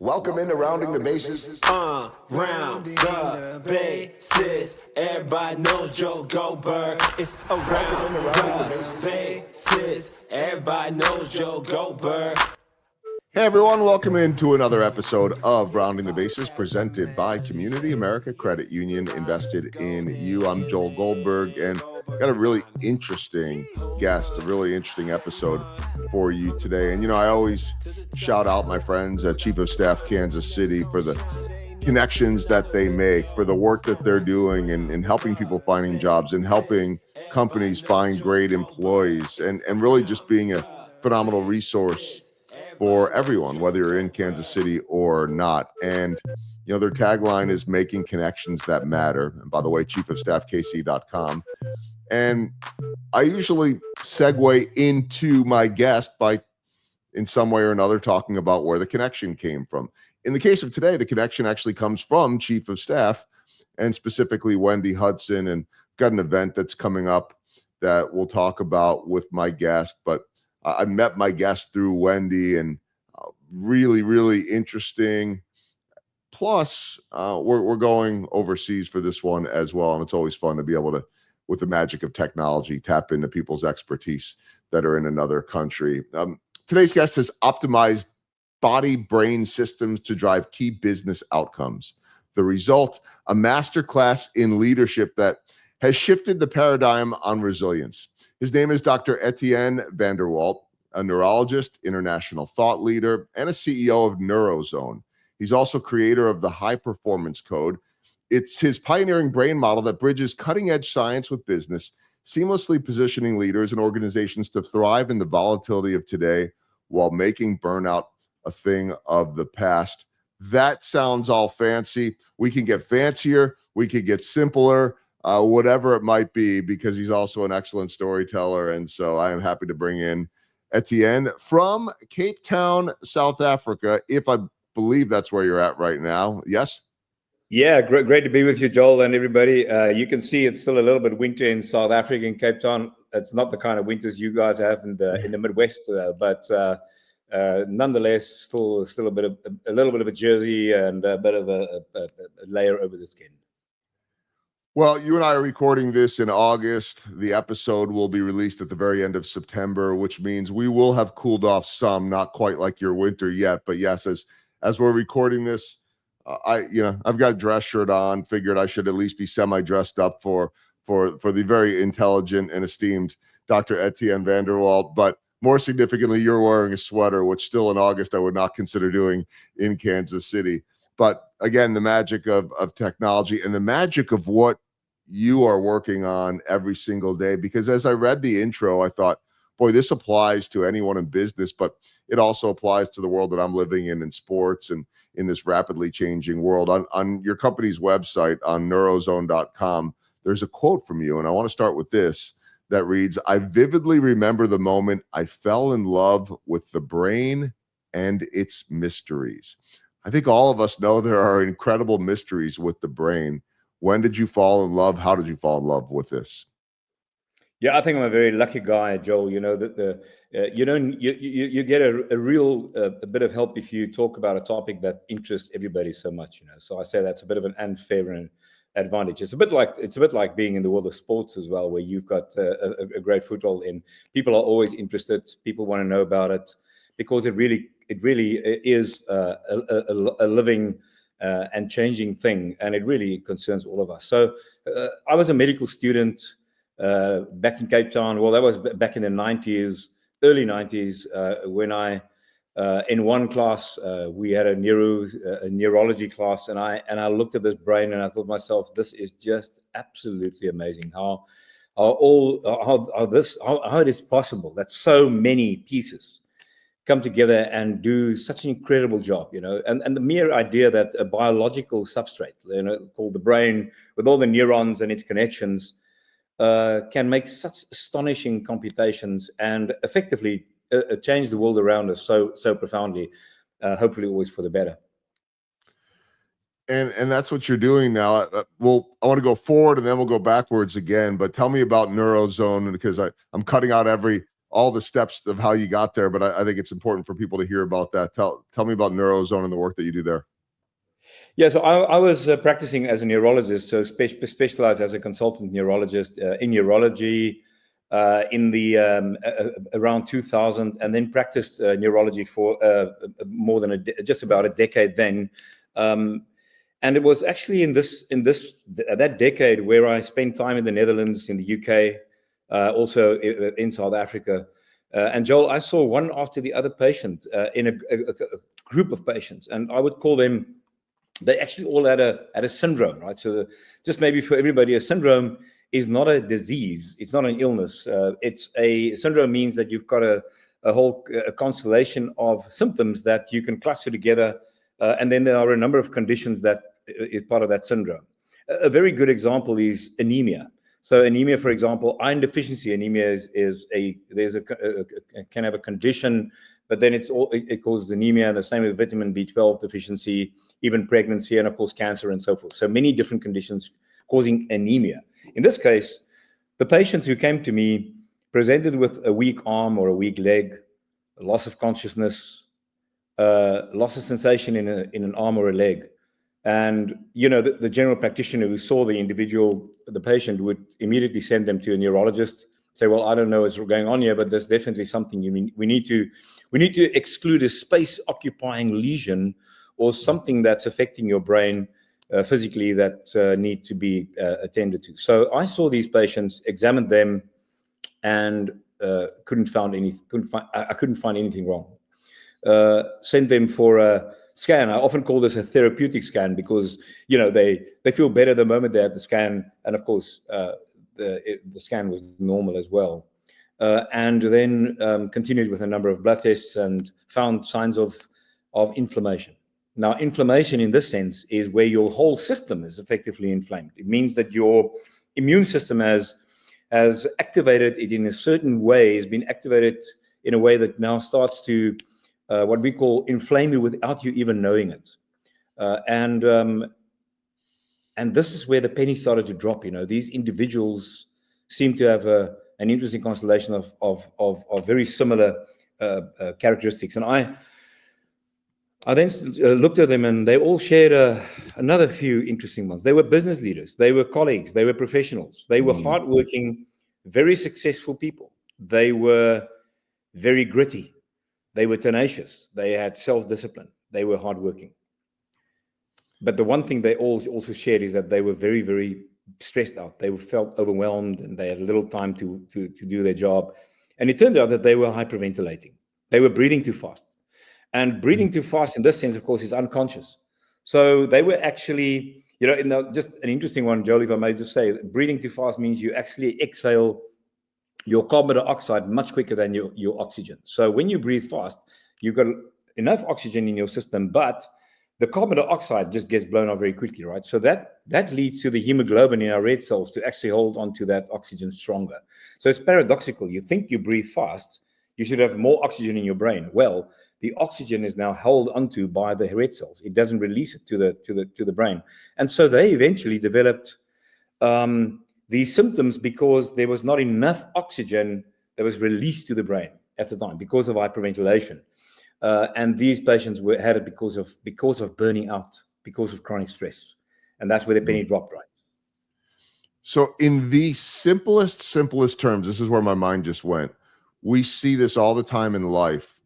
Welcome into Rounding the Bases. Rounding the bases. Everybody knows Joe Goldberg. It's around the bases. Everybody knows Joe Goldberg. Hey everyone, welcome into another episode of Rounding the Bases, presented by Community America Credit Union, invested in you. I'm Joel Goldberg, and got a really interesting guest, a really interesting episode for you today. And I always shout out my friends at Chief of Staff Kansas City for the connections that they make, for the work that they're doing in helping people finding jobs and helping companies find great employees, and really just being a phenomenal resource for everyone, whether you're in Kansas City or not. And their tagline is making connections that matter. And by the way, chiefofstaffkc.com. And I usually segue into my guest by, in some way or another, talking about where the connection came from. In the case of today, the connection actually comes from Chief of Staff, and specifically Wendy Hudson. And got an event that's coming up that we'll talk about with my guest. But I met my guest through Wendy, and really, really interesting. Plus, we're going overseas for this one as well, and it's always fun to be able to, with the magic of technology, tap into people's expertise that are in another country. Today's guest has optimized body-brain systems to drive key business outcomes. The result, a masterclass in leadership that has shifted the paradigm on resilience. His name is Dr. Etienne van der Walt, a neurologist, international thought leader, and a CEO of Neurozone. He's also creator of the High Performance Code. It's his pioneering brain model that bridges cutting-edge science with business, seamlessly positioning leaders and organizations to thrive in the volatility of today while making burnout a thing of the past. That sounds all fancy. We can get fancier. We could get simpler. Whatever it might be, because he's also an excellent storyteller. And so I am happy to bring in Etienne from Cape Town, South Africa, if I believe that's where you're at right now. Yes? Yeah, great to be with you, Joel, and everybody. You can see it's still a little bit winter in South Africa, in Cape Town. It's not the kind of winters you guys have in the Midwest, but nonetheless, still a little bit of a jersey and a bit of a layer over the skin. Well, you and I are recording this in August. The episode will be released at the very end of September, which means we will have cooled off some, not quite like your winter yet. But yes, as we're recording this, I've got a dress shirt on, figured I should at least be semi-dressed up for the very intelligent and esteemed Dr. Etienne van der Walt. But more significantly, you're wearing a sweater, which still in August I would not consider doing in Kansas City. But again, the magic of technology and the magic of what you are working on every single day. Because as I read the intro, I thought, boy, this applies to anyone in business, but it also applies to the world that I'm living in sports and in this rapidly changing world. On your company's website, on neurozone.com, there's a quote from you. And I want to start with this that reads, "I vividly remember the moment I fell in love with the brain and its mysteries." I think all of us know there are incredible mysteries with the brain. When did you fall in love? How did you fall in love with this? Yeah, I think I'm a very lucky guy, Joel. You know that you get a real a bit of help if you talk about a topic that interests everybody so much. So I say that's a bit of an unfair advantage. It's a bit like being in the world of sports as well, where you've got a great foothold in. People are always interested. People want to know about it because it really is a living and changing thing, and it really concerns all of us. So I was a medical student back in Cape Town. Well, that was back in the 90s, early 90s, when I in one class we had a neurology class, and I looked at this brain and I thought to myself, this is just absolutely amazing how it is possible that so many pieces come together and do such an incredible job, and the mere idea that a biological substrate, called the brain, with all the neurons and its connections, can make such astonishing computations and effectively change the world around us so profoundly, hopefully always for the better. And that's what you're doing now. I want to go forward and then we'll go backwards again. But tell me about Neurozone, because I'm cutting out every all the steps of how you got there, but I think it's important for people to hear about that. Tell me about Neurozone and the work that you do there. Yeah, so I was practicing as a neurologist, so specialized as a consultant neurologist in neurology in the around 2000, and then practiced neurology for more than just about a decade then. And it was actually in that decade where I spent time in the Netherlands, in the UK, also in South Africa. And Joel, I saw one after the other patient in a group of patients, and I would call them. They actually all had a syndrome, right? So just maybe for everybody, a syndrome is not a disease. It's not an illness. It's a syndrome means that you've got a whole constellation of symptoms that you can cluster together. And then there are a number of conditions that is part of that syndrome. A very good example is anemia. So anemia, for example, iron deficiency anemia can have a condition, but then it causes anemia. And the same with vitamin B12 deficiency, even pregnancy, and of course cancer and so forth. So many different conditions causing anemia. In this case, the patients who came to me presented with a weak arm or a weak leg, loss of consciousness, loss of sensation in an arm or a leg. And, the general practitioner who saw the patient would immediately send them to a neurologist, say, well, I don't know what's going on here, but there's definitely something we need to exclude a space occupying lesion or something that's affecting your brain physically that need to be attended to. So I saw these patients, examined them, and couldn't find anything wrong. Sent them for a scan. I often call this a therapeutic scan because they feel better the moment they had the scan, and of course the scan was normal as well. And then continued with a number of blood tests and found signs of inflammation. Now, inflammation in this sense is where your whole system is effectively inflamed. It means that your immune system has activated it in a certain way, has been activated in a way that now starts to what we call inflame you without you even knowing it. And this is where the penny started to drop. These individuals seem to have an interesting constellation of very similar characteristics. And I then looked at them, and they all shared another few interesting ones. They were business leaders, they were colleagues, they were professionals, they were hardworking, very successful people. They were very gritty, they were tenacious, they had self-discipline, they were hardworking. But the one thing they all also shared is that they were very, very stressed out. They felt overwhelmed, and they had little time to do their job. And it turned out that they were hyperventilating. They were breathing too fast. And breathing too fast in this sense, of course, is unconscious. So they were actually, just an interesting one, Joel, if I may just say, breathing too fast means you actually exhale your carbon dioxide much quicker than your oxygen. So when you breathe fast, you've got enough oxygen in your system, but the carbon dioxide just gets blown out very quickly, right? So that leads to the hemoglobin in our red cells to actually hold onto that oxygen stronger. So it's paradoxical. You think you breathe fast, you should have more oxygen in your brain. Well, the oxygen is now held onto by the red cells. It doesn't release it to the brain. And so they eventually developed these symptoms because there was not enough oxygen that was released to the brain at the time because of hyperventilation. And these patients had it because of burning out, because of chronic stress. And that's where the penny dropped, right? So in the simplest terms, this is where my mind just went. We see this all the time in life.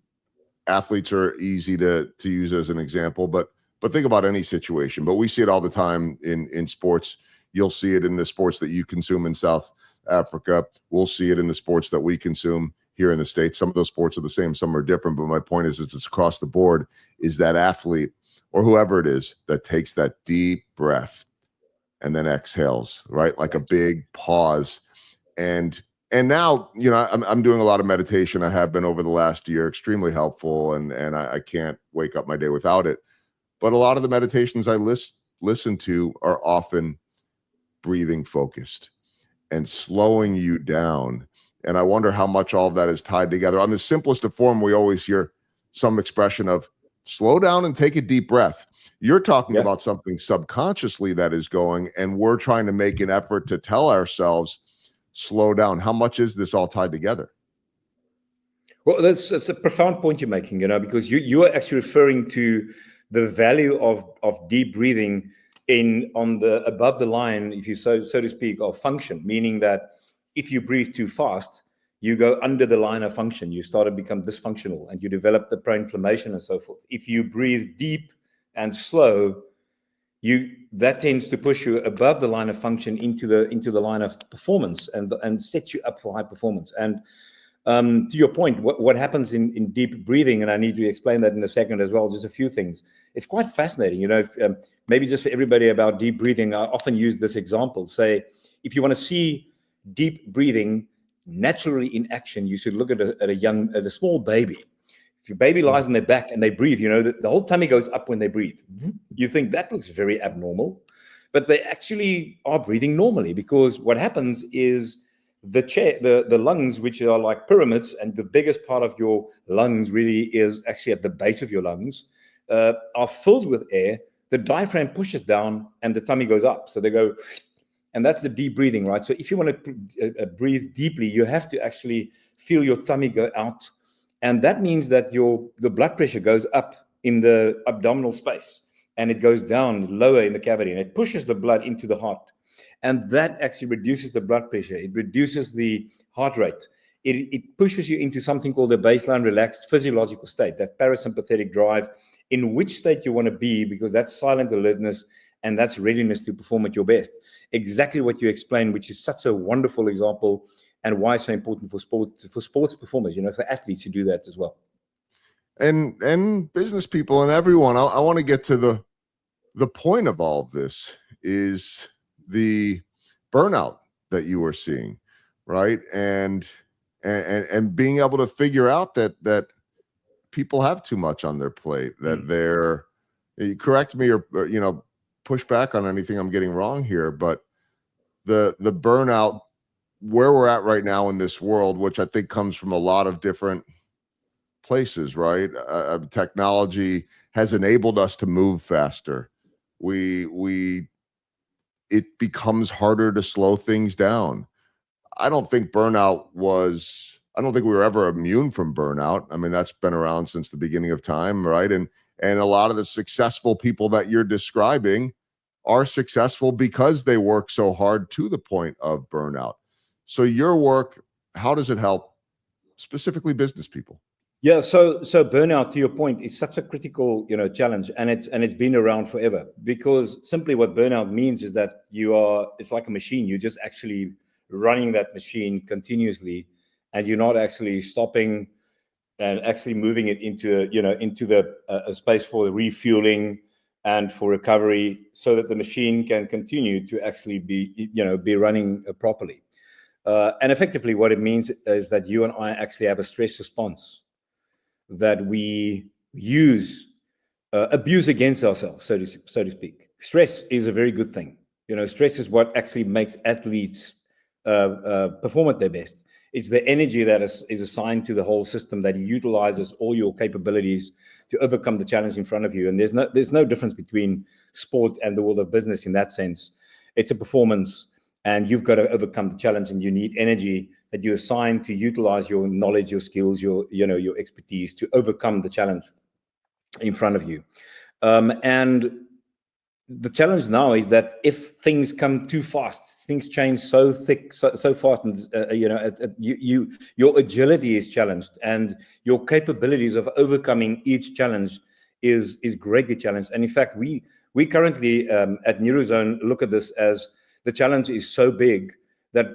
Athletes are easy to use as an example, but think about any situation. But we see it all the time in sports. You'll see it in the sports that you consume in South Africa. We'll see it in the sports that we consume here in the States. Some of those sports are the same, some are different. But my point is, it's across the board, is that athlete or whoever it is that takes that deep breath and then exhales, right? Like a big pause. And now, I'm doing a lot of meditation. I have been over the last year, extremely helpful. And I can't wake up my day without it. But a lot of the meditations I listen to are often breathing focused and slowing you down. And I wonder how much all of that is tied together. On the simplest of form, we always hear some expression of slow down and take a deep breath. You're talking about something subconsciously that is going, and we're trying to make an effort to tell ourselves, slow down. How much is this all tied together? Well, that's a profound point you're making, because you are actually referring to the value of deep breathing on the above the line, if you so to speak, of function, meaning that if you breathe too fast, you go under the line of function. You start to become dysfunctional and you develop the pro-inflammation and so forth. If you breathe deep and slow, that tends to push you above the line of function into the line of performance and sets you up for high performance. And to your point, what happens in deep breathing, and I need to explain that in a second as well, just a few things. It's quite fascinating, maybe just for everybody about deep breathing. I often use this example. Say, if you want to see deep breathing naturally in action, you should look at a small baby. If your baby lies on their back and they breathe, the whole tummy goes up when they breathe. You think that looks very abnormal, but they actually are breathing normally, because what happens is the lungs, which are like pyramids, and the biggest part of your lungs really is actually at the base of your lungs, are filled with air. The diaphragm pushes down and the tummy goes up. So they go, and that's the deep breathing, right? So if you want to breathe deeply, you have to actually feel your tummy go out. And that means that the blood pressure goes up in the abdominal space and it goes down lower in the cavity, and it pushes the blood into the heart. And that actually reduces the blood pressure. It reduces the heart rate. It pushes you into something called a baseline relaxed physiological state, that parasympathetic drive, in which state you want to be, because that's silent alertness and that's readiness to perform at your best. Exactly what you explained, which is such a wonderful example, and why it's so important for sports performers, for athletes to do that as well. And business people and everyone. I want to get to the point of all of this is the burnout that you are seeing, right? And being able to figure out that people have too much on their plate, that they're, correct me or push back on anything I'm getting wrong here, but the burnout where we're at right now in this world, which I think comes from a lot of different places, right? Technology has enabled us to move faster. It becomes harder to slow things down. I don't think we were ever immune from burnout. I mean, that's been around since the beginning of time, right? And a lot of the successful people that you're describing are successful because they work so hard to the point of burnout. So your work, how does it help specifically business people? Yeah, so burnout, to your point, is such a critical, challenge, and it's been around forever, because simply what burnout means is that it's like a machine. You're just actually running that machine continuously, and you're not actually stopping and actually moving it into a space for refueling and for recovery, so that the machine can continue to actually be running properly. And effectively, what it means is that you and I actually have a stress response that we abuse against ourselves, so to speak. Stress is a very good thing. Stress is what actually makes athletes perform at their best. It's the energy that is assigned to the whole system that utilizes all your capabilities to overcome the challenge in front of you. And there's no difference between sport and the world of business in that sense. It's a performance, and you've got to overcome the challenge, and you need energy that you assign to utilize your knowledge, your skills, your expertise to overcome the challenge in front of you. And the challenge now is that if things come too fast, things change so fast, and your agility is challenged, and your capabilities of overcoming each challenge is greatly challenged. And in fact, we currently at Neurozone look at this as the challenge is so big that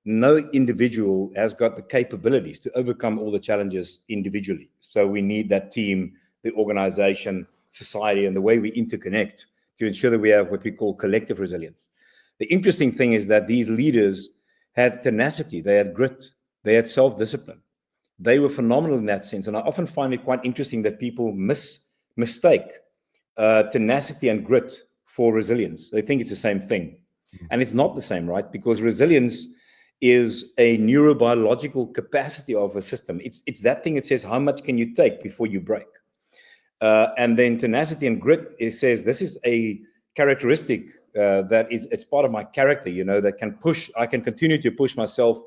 no individual has got the capabilities to overcome all the challenges individually. So we need that team, the organization, society, and the way we interconnect to ensure that we have what we call collective resilience. The interesting thing is that these leaders had tenacity, they had grit, they had self-discipline. They were phenomenal in that sense. And I often find it quite interesting that people mistake tenacity and grit for resilience. They think it's the same thing. And it's not the same, right? Because resilience is a neurobiological capacity of a system. It's that thing that says, how much can you take before you break? And then tenacity and grit, it says, this is a characteristic it's part of my character, that I can continue to push myself,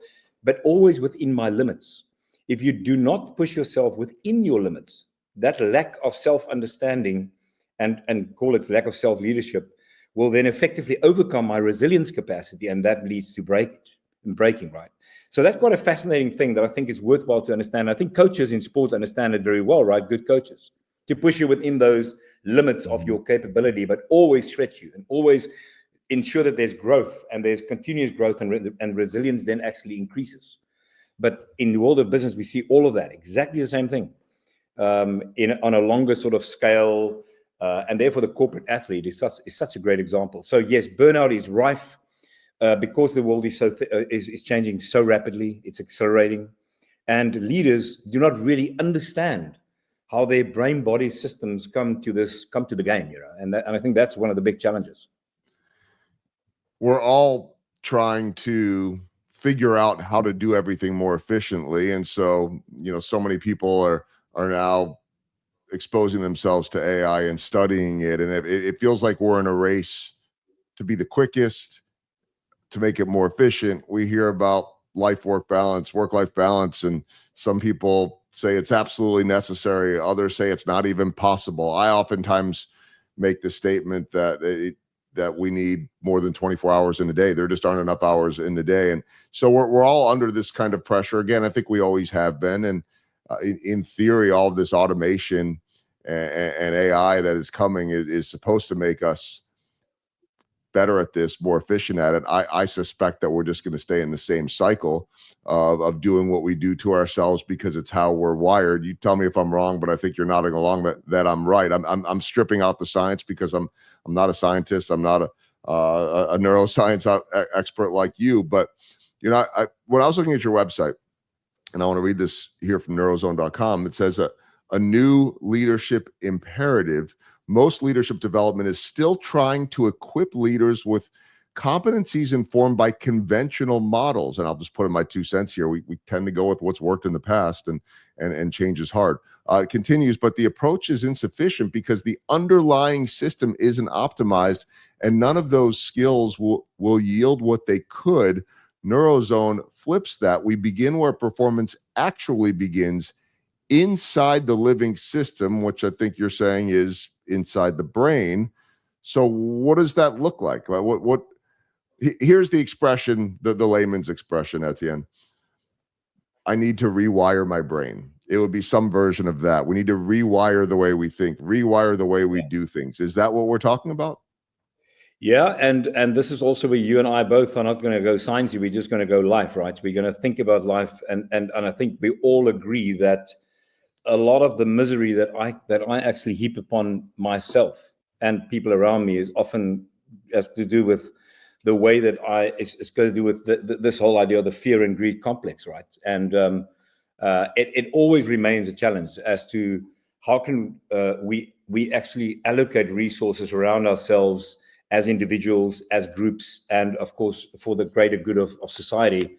but always within my limits. if you do not push yourself within your limits, that lack of self-understanding and call it lack of self-leadership will then effectively overcome my resilience capacity, and that leads to breaking, right? So that's quite a fascinating thing that I think is worthwhile to understand. I think coaches in sport understand it very well, right? Good coaches, to push you within those limits of your capability, but always stretch you and always ensure that there's growth and there's continuous growth, and resilience then actually increases. But in the world of business, we see all of that, exactly the same thing, on a longer sort of scale. And therefore, the corporate athlete is such a great example. So yes, burnout is rife because the world is changing so rapidly. It's accelerating, and leaders do not really understand how their brain-body systems come to the game, and I think that's one of the big challenges. We're all trying to figure out how to do everything more efficiently, and so so many people are now exposing themselves to AI and studying it, and it feels like we're in a race to be the quickest, to make it more efficient. We hear about work-life balance, and some people say it's absolutely necessary. Others say it's not even possible. I oftentimes make the statement that we need more than 24 hours in a day. There just aren't enough hours in the day. And so we're all under this kind of pressure. Again, I think we always have been. And in theory, all of this automation and AI that is coming is supposed to make us better at this, more efficient at it. I suspect that we're just going to stay in the same cycle of doing what we do to ourselves because it's how we're wired. You tell me if I'm wrong, but I think you're nodding along that I'm right. I'm stripping out the science because I'm not a scientist. I'm not a neuroscience expert like you. But when I was looking at your website, and I want to read this here from neurozone.com, it says a new leadership imperative. Most leadership development is still trying to equip leaders with competencies informed by conventional models. And I'll just put in my 2 cents here. We tend to go with what's worked in the past, and change is hard. It continues, but the approach is insufficient because the underlying system isn't optimized, and none of those skills will yield what they could. Neurozone flips that. We begin where performance actually begins, inside the living system, which I think you're saying is inside the brain. So what does that look like? Here's the expression, the layman's expression, Etienne. I need to rewire my brain. It would be some version of that. We need to rewire the way we think, rewire the way we do things. Is that what we're talking about? Yeah, and this is also where you and I both are not going to go sciencey. We're just going to go life, right? We're going to think about life, and I think we all agree that a lot of the misery that I actually heap upon myself and people around me is often has to do with the way that it's going to do with this whole idea of the fear and greed complex, right? And it always remains a challenge as to how can we actually allocate resources around ourselves as individuals, as groups, and of course for the greater good of society,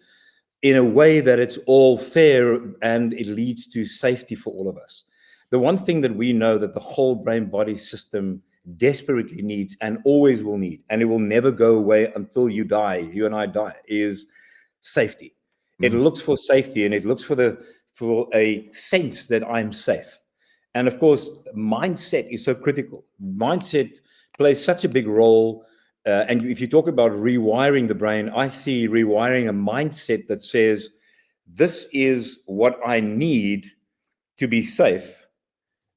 in a way that it's all fair and it leads to safety for all of us. The one thing that we know that the whole brain-body system desperately needs and always will need, and it will never go away until you and I die, is safety. Mm-hmm. It looks for safety, and it looks for a sense that I'm safe. And of course, mindset is so critical. Mindset plays such a big role. And if you talk about rewiring the brain, I see rewiring a mindset that says, this is what I need to be safe.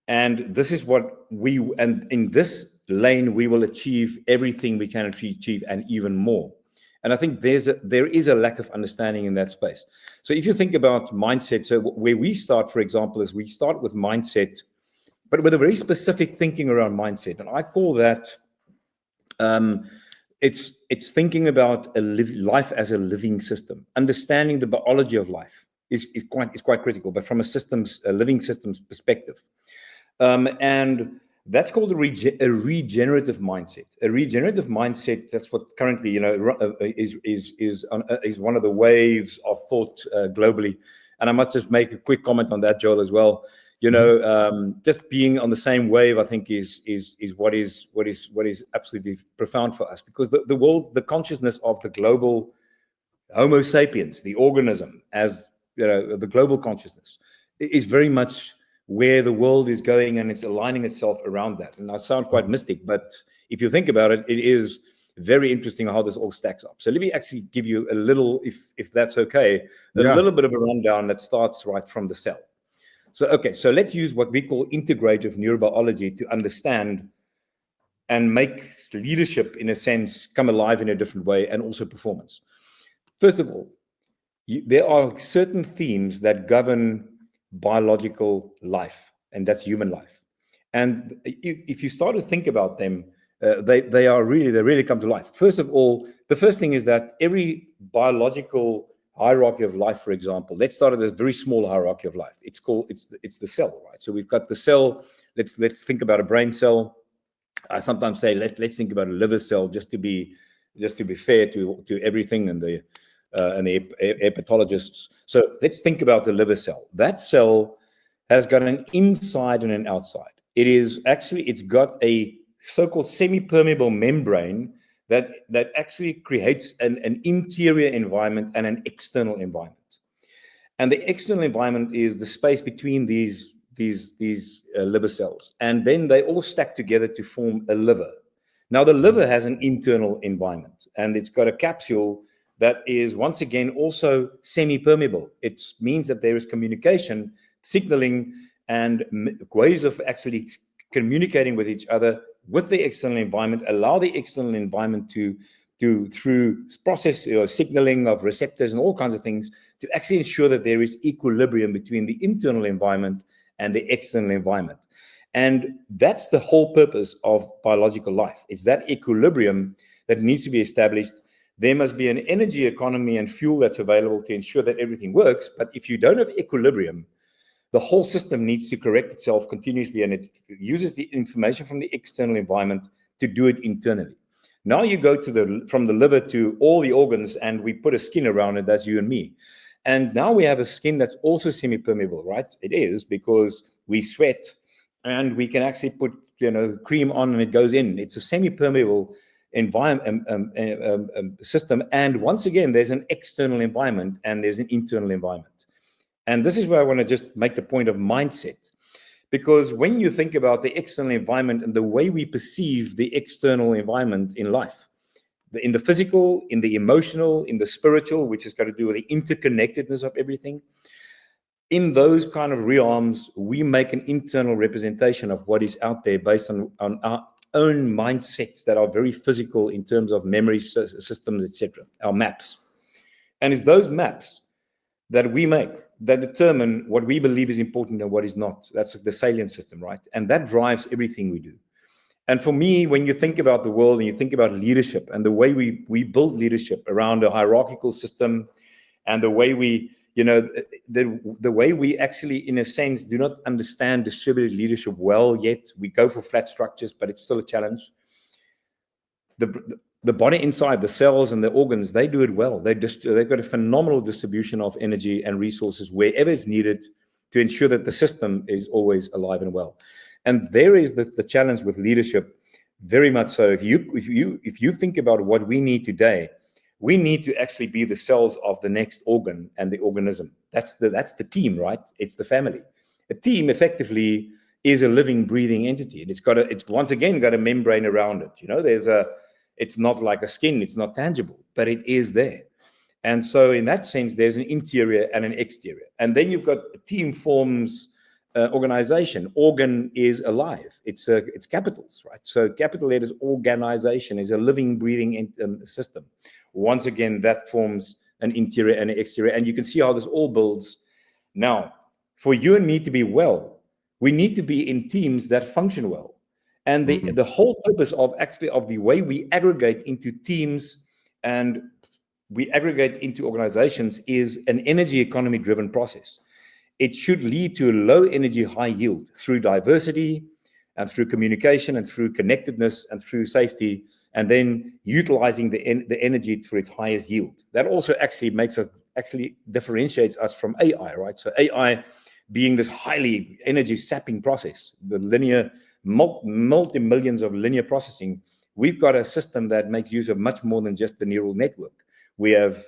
And this is what and in this lane, we will achieve everything we can achieve and even more. And I think there is a lack of understanding in that space. So if you think about mindset, so where we start, for example, is we start with mindset, but with a very specific thinking around mindset. And I call that, it's thinking about life as a living system. Understanding the biology of life is quite critical, but from a living systems perspective. And that's called a regenerative mindset. A regenerative mindset, that's what currently, is one of the waves of thought globally. And I must just make a quick comment on that, Joel, as well. Just being on the same wave, I think, is what is absolutely profound for us, because the consciousness of the global Homo sapiens, the organism, as the global consciousness is very much where the world is going, and it's aligning itself around that. And I sound quite mystic, but if you think about it, it is very interesting how this all stacks up. So let me actually give you a little, if that's okay, little bit of a rundown that starts right from the cell. So, okay, so let's use what we call integrative neurobiology to understand and make leadership, in a sense, come alive in a different way, and also performance. First of all, there are certain themes that govern biological life, and that's human life. And if you start to think about them, they really come to life. First of all, the first thing is that every biological hierarchy of life, for example, let's start at a very small hierarchy of life. It's the cell, right? So we've got the cell. Let's think about a brain cell. I sometimes say let's think about a liver cell, just to be fair to everything and the hepatologists. So let's think about the liver cell. That cell has got an inside and an outside. It's got a so-called semi-permeable membrane that actually creates an interior environment and an external environment. And the external environment is the space between these liver cells, and then they all stack together to form a liver. Now the liver has an internal environment, and it's got a capsule that is once again also semi-permeable. It means that there is communication, signaling, and ways of actually communicating with each other with the external environment. Allow the external environment to through process or signaling of receptors and all kinds of things, to actually ensure that there is equilibrium between the internal environment and the external environment. And that's the whole purpose of biological life. It's that equilibrium that needs to be established. There must be an energy economy and fuel that's available to ensure that everything works. But if you don't have equilibrium, the whole system needs to correct itself continuously, and it uses the information from the external environment to do it internally. Now you go from the liver to all the organs, and we put a skin around it. That's you and me. And now we have a skin that's also semi-permeable, right? It is, because we sweat and we can actually put cream on and it goes in. It's a semi-permeable environment system. And once again, there's an external environment and there's an internal environment. And this is where I want to just make the point of mindset. Because when you think about the external environment and the way we perceive the external environment in life, in the physical, in the emotional, in the spiritual, which has got to do with the interconnectedness of everything, in those kind of realms, we make an internal representation of what is out there based on our own mindsets that are very physical in terms of memory systems, etc., our maps. And it's those maps that we make that determine what we believe is important and what is not. That's the salient system, right? And that drives everything we do. And for me, when you think about the world and you think about leadership and the way we build leadership around a hierarchical system, and the way we, the way we actually, in a sense, do not understand distributed leadership well yet. We go for flat structures, but it's still a challenge. The body inside, the cells and the organs, they do it well. They've got a phenomenal distribution of energy and resources wherever it's needed to ensure that the system is always alive and well. And there is the challenge with leadership, very much so. If you think about what we need today, we need to actually be the cells of the next organ and the organism. That's the team, right? It's the family. A team effectively is a living, breathing entity, and it's once again got a membrane around it. It's not like a skin, it's not tangible, but it is there. And so in that sense, there's an interior and an exterior. And then you've got a team forms organization. Organ is alive. It's capitals, right? So capital letters, organization, is a living, breathing system. Once again, that forms an interior and an exterior. And you can see how this all builds. Now, for you and me to be well, we need to be in teams that function well. And the whole purpose of the way we aggregate into teams and we aggregate into organizations is an energy economy driven process. It should lead to a low energy, high yield through diversity and through communication and through connectedness and through safety, and then utilizing the energy for its highest yield. That also actually differentiates us from AI, right? So AI being this highly energy sapping process, the linear, multi-millions of linear processing, we've got a system that makes use of much more than just the neural network. We have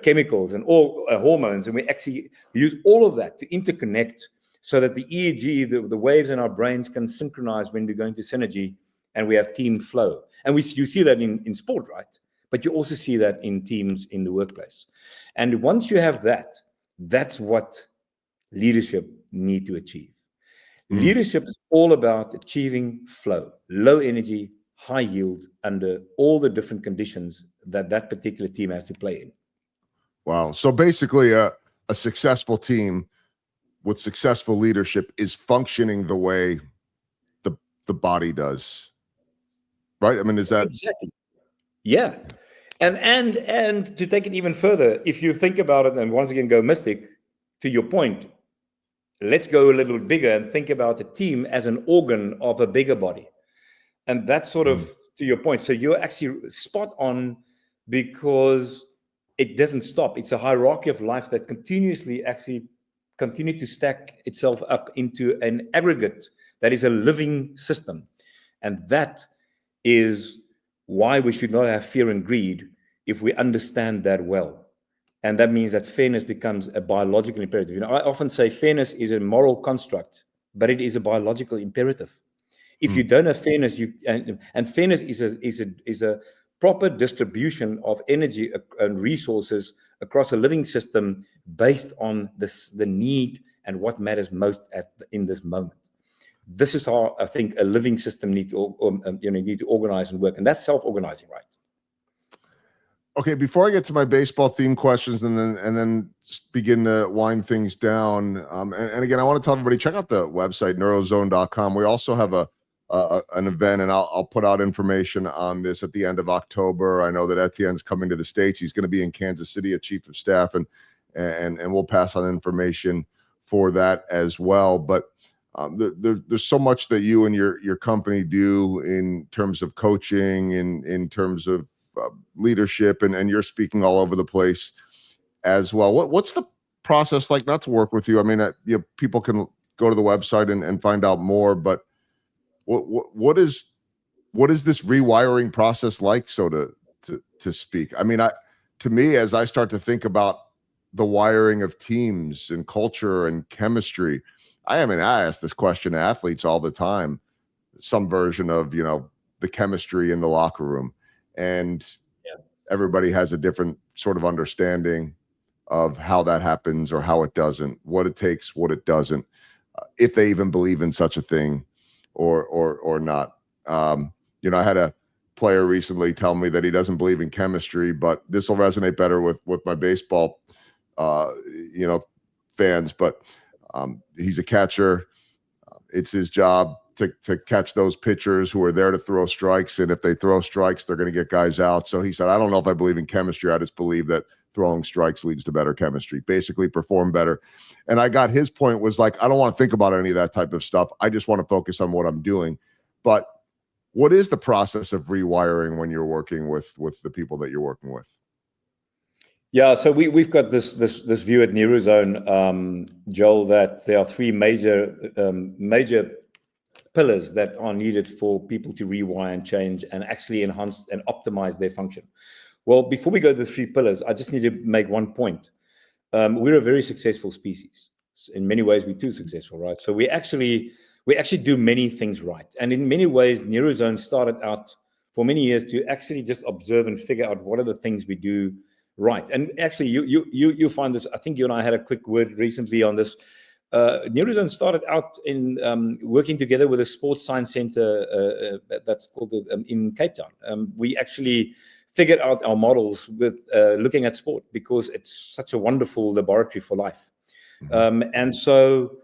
chemicals and all hormones, and we actually use all of that to interconnect so that the EEG, the waves in our brains can synchronize when we go into synergy and we have team flow. And you see that in sport, right? But you also see that in teams in the workplace. And once you have that, that's what leadership need to achieve. Leadership is all about achieving flow, low energy, high yield under all the different conditions that particular team has to play in. Wow. So basically a successful team with successful leadership is functioning the way the body does. Right? I mean, is that exactly? Yeah. And to take it even further, if you think about it, and once again go mystic, to your point, let's go a little bit bigger and think about a team as an organ of a bigger body. And that's sort of to your point. So you're actually spot on, because it doesn't stop. It's a hierarchy of life that continuously actually continue to stack itself up into an aggregate that is a living system. And that is why we should not have fear and greed if we understand that well. And that means that fairness becomes a biological imperative. I often say fairness is a moral construct, but it is a biological imperative. If you don't have fairness, and fairness is a proper distribution of energy and resources across a living system based on the need and what matters most in this moment. This is how I think a living system need to organize and work, and that's self-organizing, right? Okay, before I get to my baseball themed questions and then begin to wind things down, and again, I want to tell everybody, check out the website, neurozone.com. We also have an event, and I'll put out information on this at the end of October. I know that Etienne's coming to the States. He's going to be in Kansas City, a chief of staff, and we'll pass on information for that as well. But there's so much that you and your company do in terms of coaching, in terms of leadership, and you're speaking all over the place as well. What's the process like, not to work with you? I mean, people can go to the website and find out more, but what is this rewiring process like, so to speak? I mean, to me, as I start to think about the wiring of teams and culture and chemistry, I ask this question to athletes all the time, some version of, the chemistry in the locker room. And everybody has a different sort of understanding of how that happens or how it doesn't, what it takes, what it doesn't, if they even believe in such a thing or not. I had a player recently tell me that he doesn't believe in chemistry, but this will resonate better with my baseball, fans. But he's a catcher. It's his job to catch those pitchers who are there to throw strikes. And if they throw strikes, they're going to get guys out. So he said, I don't know if I believe in chemistry. I just believe that throwing strikes leads to better chemistry, basically perform better. And I got his point was like, I don't want to think about any of that type of stuff. I just want to focus on what I'm doing. But what is the process of rewiring when you're working with the people that you're working with? Yeah, so we've got this view at Neurozone, Joel, that there are three major pillars that are needed for people to rewire and change and actually enhance and optimize their function. Well, before we go to the three pillars, I just need to make one point. We're a very successful species. In many ways, we're too successful, right? So we actually do many things right. And in many ways, Neurozone started out for many years to actually just observe and figure out what are the things we do right. And actually, you find this. I think you and I had a quick word recently on this. Neurozone started out in working together with a sports science center that's called in Cape Town. We actually figured out our models with looking at sport because it's such a wonderful laboratory for life. And so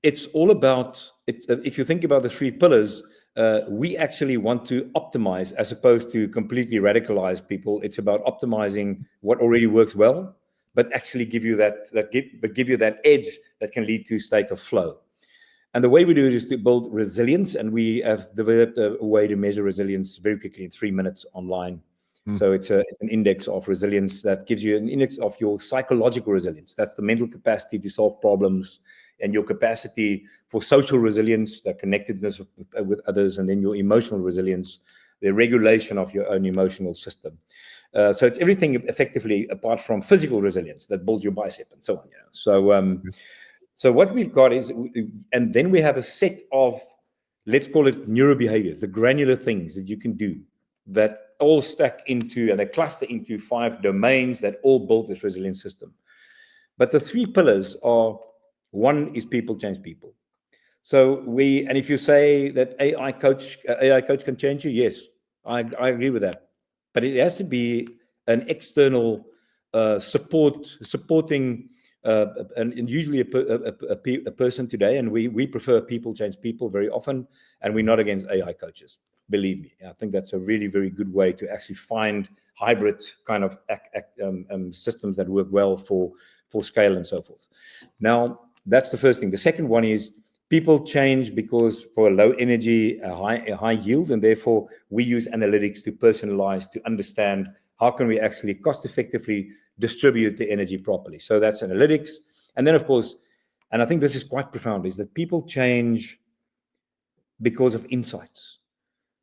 it's all about it. If you think about the three pillars, we actually want to optimize as opposed to completely radicalize people. It's about optimizing what already works well, but actually give you that edge that can lead to a state of flow. And the way we do it is to build resilience, and we have developed a way to measure resilience very quickly in 3 minutes online. So it's an index of resilience that gives you an index of your psychological resilience. That's the mental capacity to solve problems, and your capacity for social resilience, the connectedness with others, and then your emotional resilience, the regulation of your own emotional system. So it's everything effectively apart from physical resilience that builds your bicep and so on. So what we've got is, and then we have a set of, let's call it neurobehaviors, the granular things that you can do that all stack into, and they cluster into 5 domains that all build this resilient system. But the 3 pillars are, one is people change people. So and if you say that AI coach can change you, yes, I agree with that. But it has to be an external supporting, and usually a person today, and we prefer people change people very often, and we're not against AI coaches. Believe me, I think that's a really very good way to actually find hybrid kind of systems that work well for scale and so forth. Now, that's the first thing. The second one is people change because for a low energy, a high yield, and therefore we use analytics to personalize, to understand how can we actually cost effectively distribute the energy properly. So that's analytics. And then, of course, and I think this is quite profound, is that people change because of insights.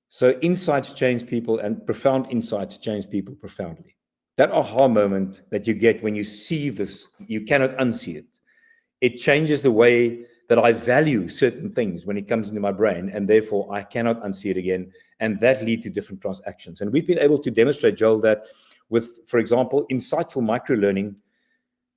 So insights change people, and profound insights change people profoundly. That aha moment that you get when you see this, you cannot unsee it. It changes the way that I value certain things when it comes into my brain, and therefore I cannot unsee it again. And that leads to different transactions. And we've been able to demonstrate, Joel, that with, for example, insightful microlearning,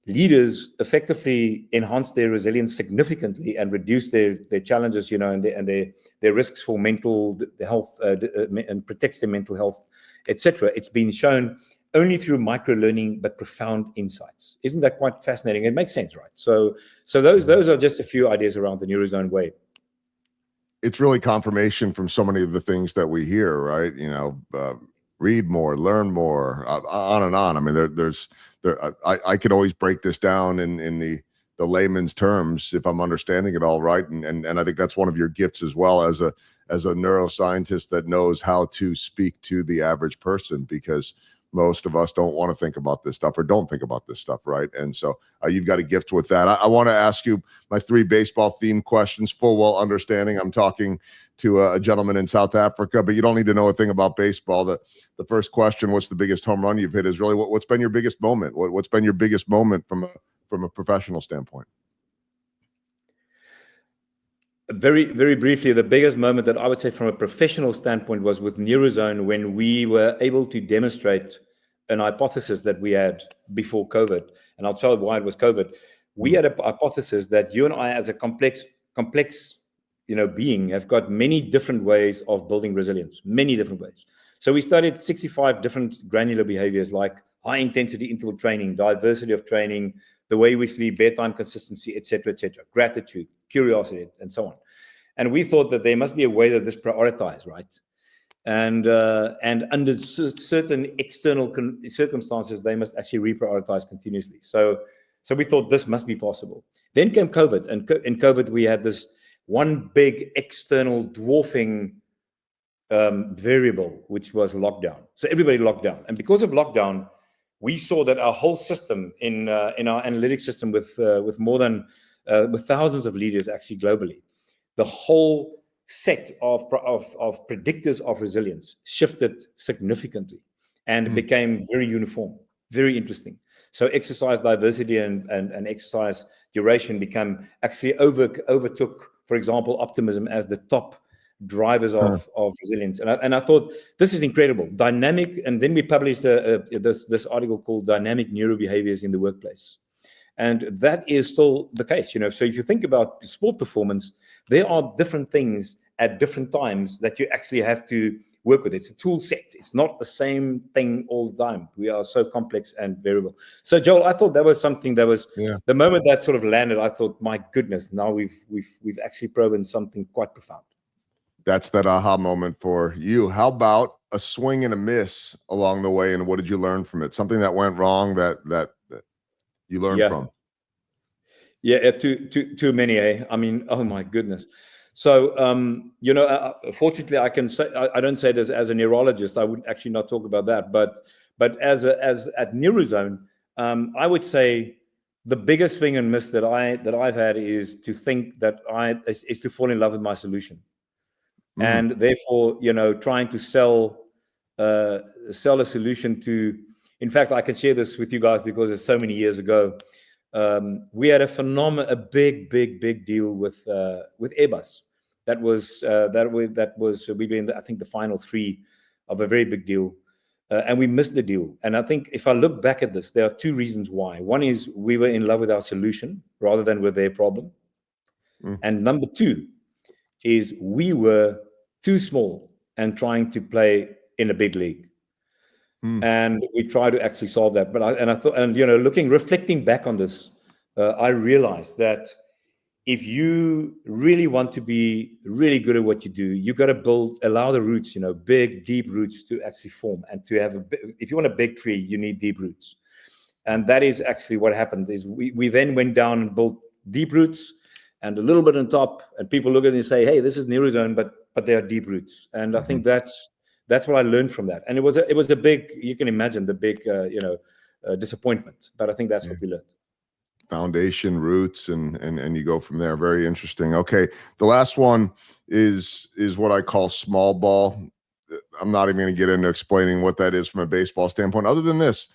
leaders effectively enhance their resilience significantly and reduce their challenges, and their risks for mental health, and protects their mental health, etc. It's been shown only through microlearning, but profound insights. Isn't that quite fascinating? It makes sense, right? So those are just a few ideas around the Neurozone way. It's really confirmation from so many of the things that we hear, right? Read more, learn more, on and on. I mean, I could always break this down in the layman's terms if I'm understanding it all right, and I think that's one of your gifts as well as a neuroscientist that knows how to speak to the average person, because most of us don't want to think about this stuff or don't think about this stuff, right? And so you've got a gift with that. I want to ask you my 3 baseball-themed questions, full well understanding I'm talking to a gentleman in South Africa, but you don't need to know a thing about baseball. The first question, what's the biggest home run you've hit, is really what's been your biggest moment? What's been your biggest moment from a professional standpoint? Very, very briefly, the biggest moment that I would say from a professional standpoint was with Neurozone, when we were able to demonstrate an hypothesis that we had before COVID. And I'll tell you why it was COVID. We had a hypothesis that you and I, as a complex being, have got many different ways of building resilience, many different ways. So we studied 65 different granular behaviors, like high intensity interval training, diversity of training, the way we sleep, bedtime consistency, etc., gratitude, curiosity, and so on. And we thought that there must be a way that this prioritized, right? And under certain external circumstances, they must actually reprioritize continuously. So we thought this must be possible. Then came COVID, and in COVID we had this one big external dwarfing variable, which was lockdown. So everybody locked down, and because of lockdown, we saw that our whole system in our analytics system, with more than with thousands of leaders actually globally, the whole set of predictors of resilience shifted significantly and became very uniform, very interesting. So exercise diversity and exercise duration become actually overtook, for example, optimism as the top drivers of resilience. And I thought, this is incredible, dynamic. And then we published this article called Dynamic Neurobehaviors in the Workplace. And that is still the case. So if you think about sport performance, there are different things at different times that you actually have to work with. It's a tool set. It's not the same thing all the time. We are so complex and variable. So Joel, I thought that was something that was the moment that sort of landed. I thought, my goodness, now we've actually proven something quite profound. That's that aha moment for you. How about a swing and a miss along the way, and what did you learn from it? Something that went wrong that you learned from? Yeah, too many, eh? I mean, oh my goodness. So, fortunately, I can say, I don't say this as a neurologist. I would actually not talk about that. But as at Neurozone, I would say the biggest swing and miss that I've had is to think that is to fall in love with my solution. and therefore, trying to sell a solution to. In fact, I can share this with you guys because it's so many years ago. We had a big deal with Airbus. That was we were in I think the final 3 of a very big deal, and we missed the deal. And I think if I look back at this, there are 2 reasons why. One is we were in love with our solution rather than with their problem, and number 2 is we were too small and trying to play in a big league. And we try to actually solve that. But I thought, reflecting back on this, I realized that if you really want to be really good at what you do, you got to allow the roots, big, deep roots to actually form. And to have if you want a big tree, you need deep roots. And that is actually what happened. Is we then went down and built deep roots and a little bit on top. And people look at it and say, "Hey, this is Neurozone," but they are deep roots. And I think that's what I learned from that. And it was a big, you can imagine the big, disappointment. But I think that's what we learned. Foundation, roots, and you go from there. Very interesting. Okay, the last one is what I call small ball. I'm not even going to get into explaining what that is from a baseball standpoint. Other than this,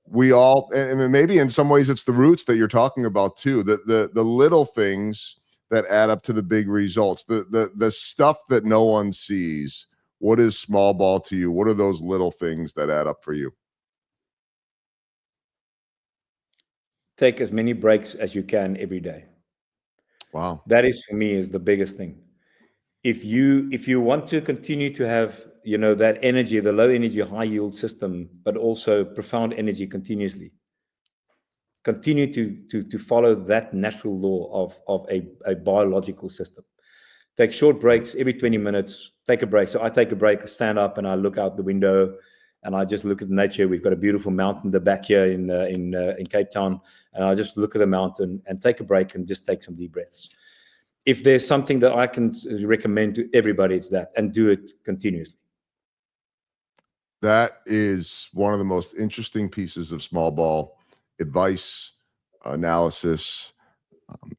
we all, and maybe in some ways it's the roots that you're talking about too. The little things that add up to the big results. The stuff that no one sees. What is small ball to you? What are those little things that add up for you? Take as many breaks as you can every day. Wow. That is, for me, is the biggest thing. If you want to continue to have, that energy, the low energy, high yield system, but also profound energy continuously, continue to follow that natural law of a biological system. Take short breaks every 20 minutes, take a break. So I take a break, stand up, and I look out the window, and I just look at the nature. We've got a beautiful mountain in the back here in Cape Town, and I just look at the mountain and take a break and just take some deep breaths. If there's something that I can recommend to everybody, it's that, and do it continuously. That is one of the most interesting pieces of small ball advice, analysis,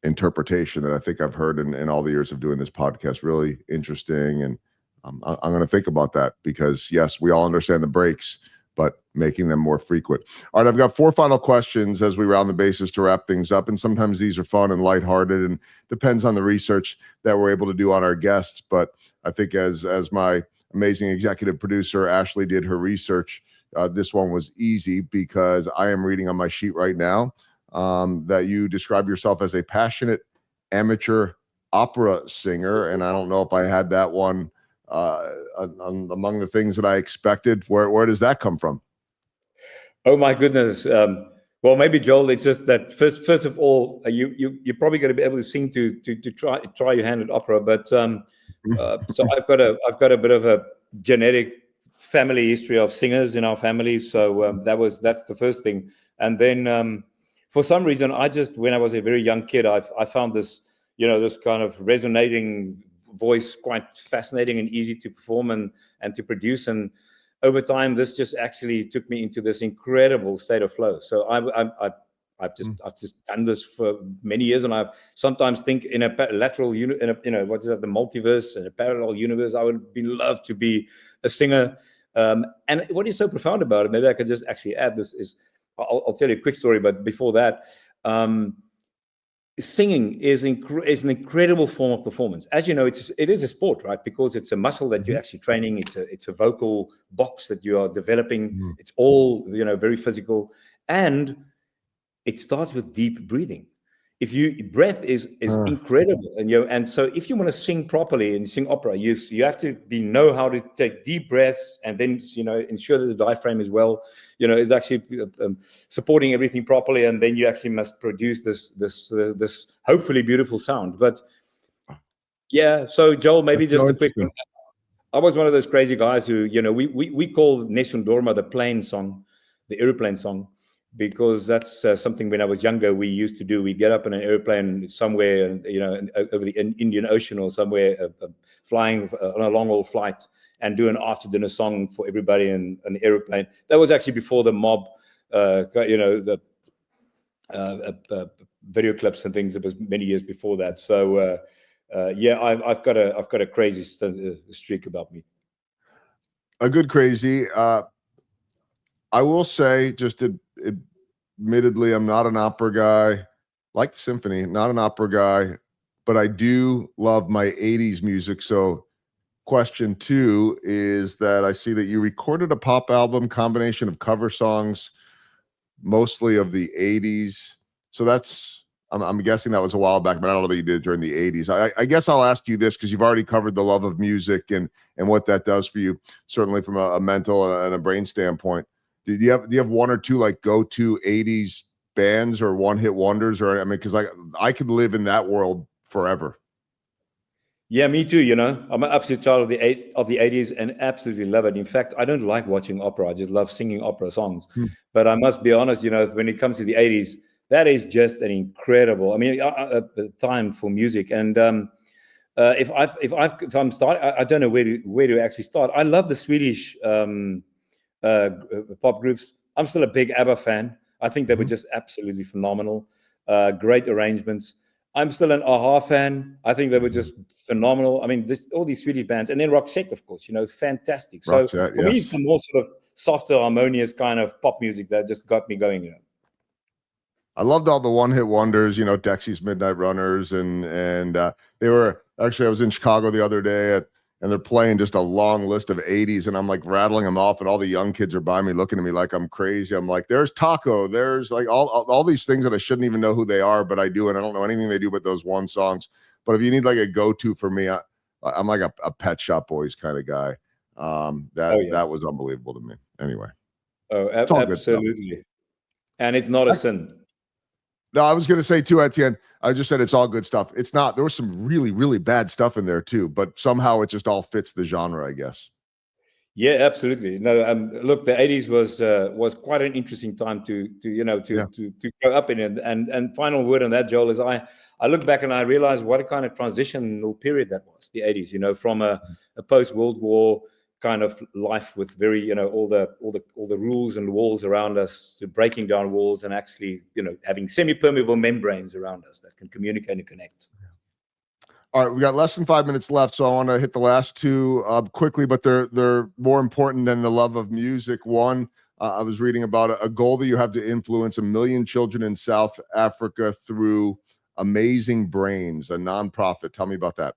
interpretation that I think I've heard in all the years of doing this podcast. Really interesting. And I'm going to think about that because, yes, we all understand the breaks, but making them more frequent. All right, I've got 4 final questions as we round the bases to wrap things up. And sometimes these are fun and lighthearted and depends on the research that we're able to do on our guests. But I think as my amazing executive producer, Ashley, did her research, this one was easy because I am reading on my sheet right now that you describe yourself as a passionate amateur opera singer. And I don't know if I had that one among the things that I expected. Where does that come from? Oh my goodness. Well, maybe Joel, it's just that first of all, you're probably going to be able to sing to try your hand at opera. But so I've got a bit of a genetic family history of singers in our family. So that's the first thing. And then for some reason, when I was a very young kid, I found this, this kind of resonating voice quite fascinating and easy to perform and to produce. And over time, this just actually took me into this incredible state of flow. So I've just done this for many years, and I sometimes think in a lateral what is that, the multiverse, in a parallel universe, I would love to be a singer. And what is so profound about it, maybe I could just actually add this, is I'll tell you a quick story, but before that, singing is an incredible form of performance. As you know, it is a sport, right? Because it's a muscle that you're actually training. It's a vocal box that you are developing. It's all very physical, and it starts with deep breathing. Breath is incredible, and so if you want to sing properly and sing opera, you have to know how to take deep breaths, and then ensure that the diaphragm is is actually supporting everything properly, and then you actually must produce this hopefully beautiful sound. But yeah, so Joel, maybe just a quick one. I was one of those crazy guys who we call Nessun Dorma the plane song, the airplane song, because that's something when I was younger we used to do. We get up in an airplane somewhere, over the Indian Ocean or somewhere, flying on a long haul flight, and do an after dinner song for everybody in the airplane. That was actually before the mob, the video clips and things. It was many years before that. So yeah, I've got a crazy streak about me. A good crazy. I will say, just admittedly, I'm not an opera guy. Like the symphony, not an opera guy, but I do love my 80s music. So question two is that I see that you recorded a pop album, combination of cover songs, mostly of the 80s. So I'm guessing that was a while back, but I don't know that you did it during the 80s. I guess I'll ask you this because you've already covered the love of music and what that does for you, certainly from a mental and a brain standpoint. Do you have one or two like go-to 80s bands or one-hit wonders? Or I mean, because I could live in that world forever. Yeah, me too. I'm an absolute child of the 80s and absolutely love it. In fact, I don't like watching opera. I just love singing opera songs. But I must be honest, when it comes to the 80s, that is just an incredible. I mean, time for music. And if I'm starting, I don't know where to actually start. I love the Swedish pop groups. I'm still a big ABBA fan. I think they were just absolutely phenomenal. Great arrangements. I'm still an AHA fan. I think they were just phenomenal. I mean, all these Swedish bands, and then Roxette, of course, fantastic. So Roxette, for me, it's the more sort of softer, harmonious kind of pop music that just got me going. I loved all the one-hit wonders, Dexy's Midnight Runners, and they were actually. I was in Chicago the other day, and they're playing just a long list of 80s, and I'm like rattling them off, and all the young kids are by me looking at me like I'm crazy. I'm like, there's Taco, there's like all these things that I shouldn't even know who they are, but I do, and I don't know anything they do but those one songs. But if you need like a go-to for me, I'm like a Pet Shop Boys kind of guy. That was unbelievable to me. Anyway. Oh, absolutely. And it's not a sin. No, I was going to say too, Etienne, I just said it's all good stuff. It's not. There was some really, really bad stuff in there too, but somehow it just all fits the genre, I guess. Yeah, absolutely. No, look, the 80s was quite an interesting time to grow up in it. And final word on that, Joel, is I look back and I realize what a kind of transitional period that was, the 80s, from a post-World War kind of life with very, all the rules and walls around us, to breaking down walls and actually, having semi-permeable membranes around us that can communicate and connect. All right, we got less than 5 minutes left, so I want to hit the last two quickly, but they're more important than the love of music. One, I was reading about a goal that you have to influence 1 million children in South Africa through Amazing Brains, a nonprofit. Tell me about that.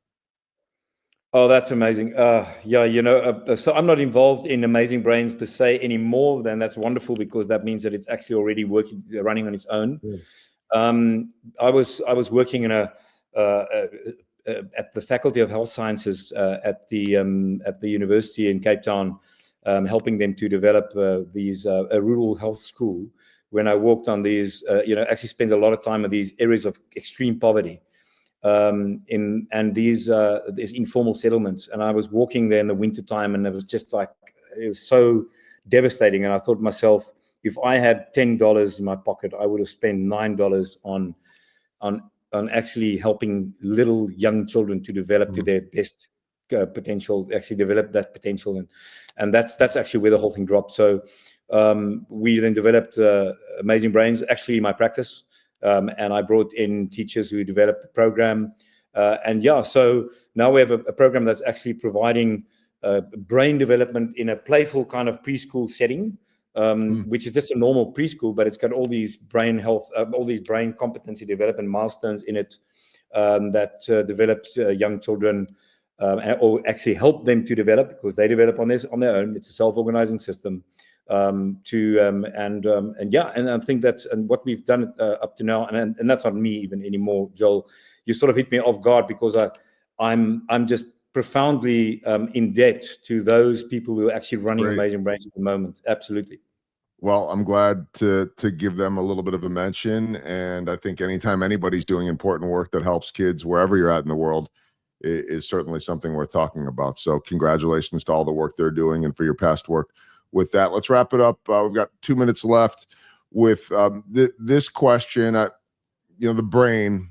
Oh, that's amazing. So I'm not involved in Amazing Brains per se anymore. Then that's wonderful, because that means that it's actually already running on its own. I was working in at the Faculty of Health Sciences at the university in Cape Town, helping them to develop a rural health school. When I walked on these, actually spent a lot of time in these areas of extreme poverty, these informal settlements. And I was walking there in the wintertime, and it was just like, it was so devastating. And I thought to myself, if I had $10 in my pocket, I would have spent $9 on actually helping little young children to develop to their best potential, actually develop that potential. And that's actually where the whole thing dropped. So we then developed Amazing Brains, actually in my practice. And I brought in teachers who developed the program. So now we have a program that's actually providing brain development in a playful kind of preschool setting, which is just a normal preschool, but it's got all these brain health, all these brain competency development milestones in it that develops young children, or actually help them to develop, because they develop on their own. It's a self-organizing system. And I think that's what we've done up to now, and that's not me even anymore, Joel. You sort of hit me off guard, because I'm just profoundly in debt to those people who are actually running Amazing Brains at the moment. Absolutely. Well, I'm glad to give them a little bit of a mention, and I think anytime anybody's doing important work that helps kids wherever you're at in the world is certainly something worth talking about. So congratulations to all the work they're doing and for your past work. With that, let's wrap it up. We've got 2 minutes left with this question. The brain,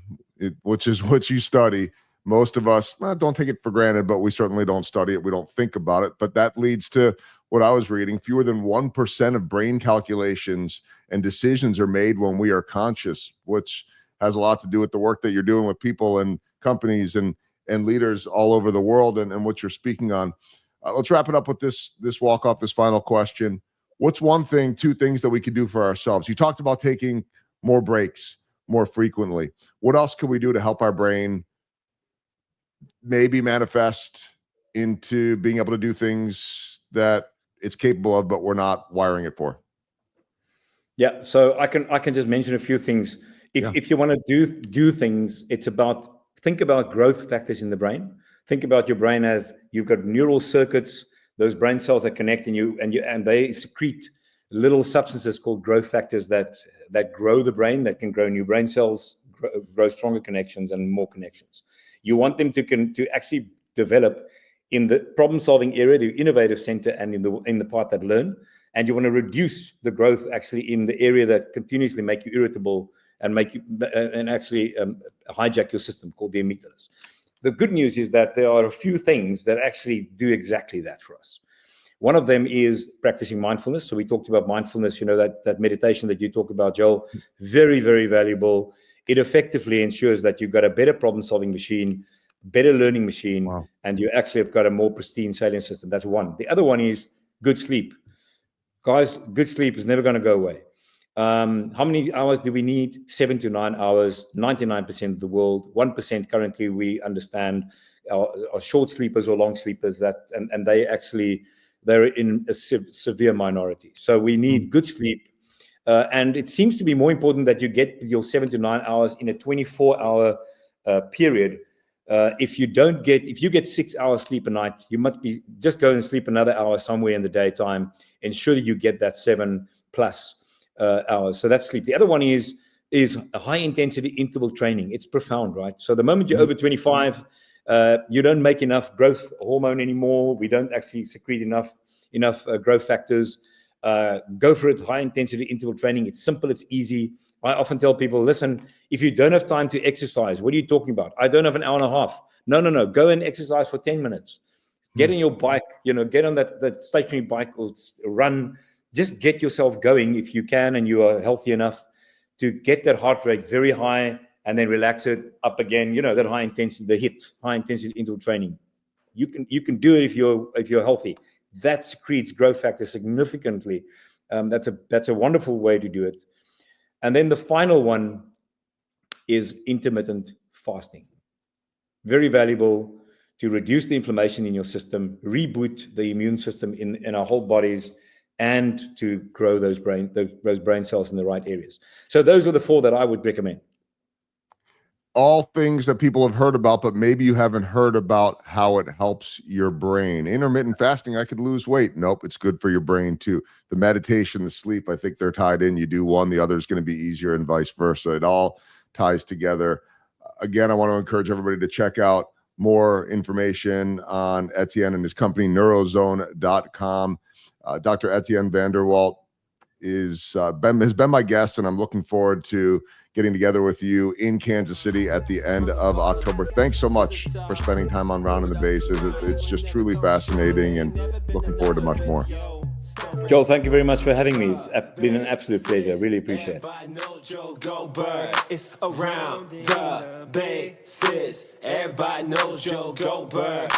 which is what you study. Most of us don't take it for granted, but we certainly don't study it. We don't think about it. But that leads to what I was reading. Fewer than 1% of brain calculations and decisions are made when we are conscious, which has a lot to do with the work that you're doing with people and companies. And and leaders all over the world and what you're speaking on. Let's wrap it up with this walk off, this final question. What's one thing, two things that we could do for ourselves? You talked about taking more breaks more frequently. What else can we do to help our brain maybe manifest into being able to do things that it's capable of, but we're not wiring it for? Yeah, so I can just mention a few things. If you want to do things, it's about, think about growth factors in the brain. Think about your brain as you've got neural circuits, those brain cells that connect in you, and they secrete little substances called growth factors that grow the brain, that can grow new brain cells, grow stronger connections and more connections. You want them to actually develop in the problem-solving area, the innovative center, and in the part that learn. And you want to reduce the growth actually in the area that continuously make you irritable and actually hijack your system, called the amygdala. The good news is that there are a few things that actually do exactly that for us. One of them is practicing mindfulness. So we talked about mindfulness, that meditation that you talk about, Joel, very, very valuable. It effectively ensures that you've got a better problem-solving machine, better learning machine, wow, and you actually have got a more pristine salient system. That's one. The other one is good sleep. Guys, good sleep is never going to go away. How many hours do we need? 7 to 9 hours. 99% of the world, 1% currently we understand are short sleepers or long sleepers, and they're in a severe minority. So we need good sleep. And it seems to be more important that you get your 7 to 9 hours in a 24-hour period. If you get 6 hours sleep a night, you must just go and sleep another hour somewhere in the daytime. Ensure that you get that 7+ hours. So that's sleep. The other one is a high intensity interval training. It's profound, right? So the moment you're over 25, you don't make enough growth hormone anymore. We don't actually secrete enough growth factors. Go for it. High intensity interval training. It's simple. It's easy. I often tell people, listen, if you don't have time to exercise, what are you talking about? I don't have an hour and a half. No. Go and exercise for 10 minutes. Get on your bike, get on that stationary bike or run. Just get yourself going if you can and you are healthy enough to get that heart rate very high and then relax it up again. That high intensity interval training. You can do it if you're healthy. That secretes growth factors significantly. That's a wonderful way to do it. And then the final one is intermittent fasting. Very valuable to reduce the inflammation in your system, reboot the immune system in our whole bodies, and to grow those brain cells in the right areas. So those are the 4 that I would recommend. All things that people have heard about, but maybe you haven't heard about how it helps your brain. Intermittent fasting, I could lose weight. Nope, it's good for your brain too. The meditation, the sleep, I think they're tied in. You do one, the other is going to be easier, and vice versa. It all ties together. Again, I want to encourage everybody to check out more information on Etienne and his company, neurozone.com. Dr. Etienne van der Walt has been my guest, and I'm looking forward to getting together with you in Kansas City at the end of October. Thanks so much for spending time on Rounding the Bases. It's just truly fascinating, and looking forward to much more. Joel, thank you very much for having me. It's been an absolute pleasure. I really appreciate it. It's around the bases. Everybody knows Joe Goldberg.